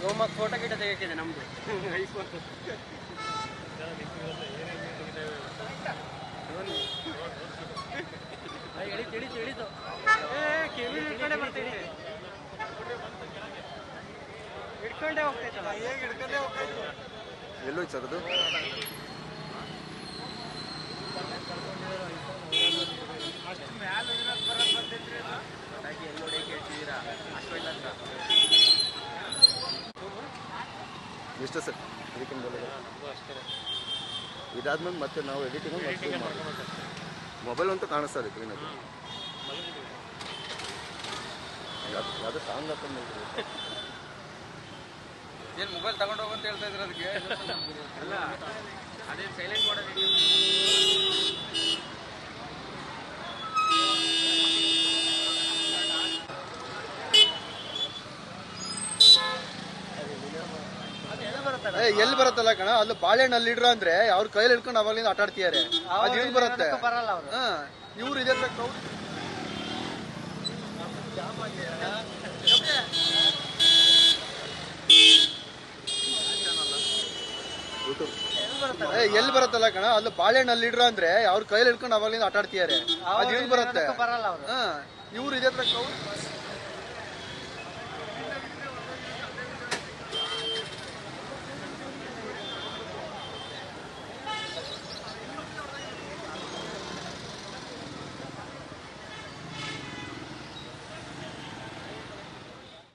ಹೋಮಕ್ಕೆ photo ಗಿಟ ತೆಗಿತಿದೆ ನಮ್ದು iPhone ತಿಳಿತು ಕಿವಿ ಹಿಡ್ಕೊಂಡೆ ಬರ್ತೀನಿ ಹಿಡ್ಕೊಂಡೇ ಹೋಗ್ತೈತಲ್ಲ ಹೇಗೆ ಹಿಡ್ಕೊಂಡೇ ಹೋಗ್ತೈತು ಎಲ್ಲೋ ಸರ್ ಅದು ಅಷ್ಟು ಮ್ಯಾಲೆ ಬರೋದು ಬಂದಿದ್ರಿ ಎಲ್ಲೋಡೆ ಕೇಳ್ತಿದ್ದೀರಾ ಅಷ್ಟೊಂದು ಅಂತ ಎಷ್ಟು ಸರ್ ಅದಕ್ಕೆ ಇದಾದ್ಮೇಲೆ ಮತ್ತೆ ನಾವು ಎಡಿಟಿಂಗ್ ಮೊಬೈಲ್ ಅಂತೂ ಕಾಣಿಸ್ತಾ ಇದೆ ಕ್ಲೀನಾಗಿ ಯಾವುದೋ ಸಾಂಗ್ ಹಾಕೊಂಡು ಏನು ಮೊಬೈಲ್ ತಗೊಂಡು ಹೋಗಂತ ಹೇಳ್ತಾ ಇದ್ರೆ ಅದಕ್ಕೆ ಅಲ್ಲ ಅದೇ ಸೈಲೆಂಟ್ ಮಾಡೋದು ಎಲ್ಲಿ ಬರುತ್ತಲ್ಲ ಕಣ ಅಲ್ಲಿ ಬಾಳೆಹಣ್ಣು ಅಲ್ಲಿ ಇಡ್ರ ಅಂದ್ರೆ ಅವ್ರ ಕೈಯಲ್ಲಿ ಹಿಡ್ಕೊಂಡು ಅವಾಗಲಿಂದ ಆಟ ಆಡ್ತಿದ್ದಾರೆ ಅದು ಹೆಂಗ್ ಬರುತ್ತೆ ಬರಲ್ಲ ಅವರು ಇವ್ರು ಇದೆ ಎಲ್ಲಿ ಬರುತ್ತಲ್ಲ ಕಣ ಅಲ್ಲಿ ಬಾಳೆಹಣ್ಣು ಅಲ್ಲಿ ಇಡ್ರ ಅಂದ್ರೆ ಅವ್ರ ಕೈಯಲ್ಲಿ ಹಿಡ್ಕೊಂಡು ಅವಾಗಲಿಂದ ಆಟ ಆಡ್ತಿದ್ದಾರೆ ಅದು ಹೆಂಗ್ ಬರುತ್ತೆ ಬರಲ್ಲ ಅವರು ಇವ್ರು ಇದೆ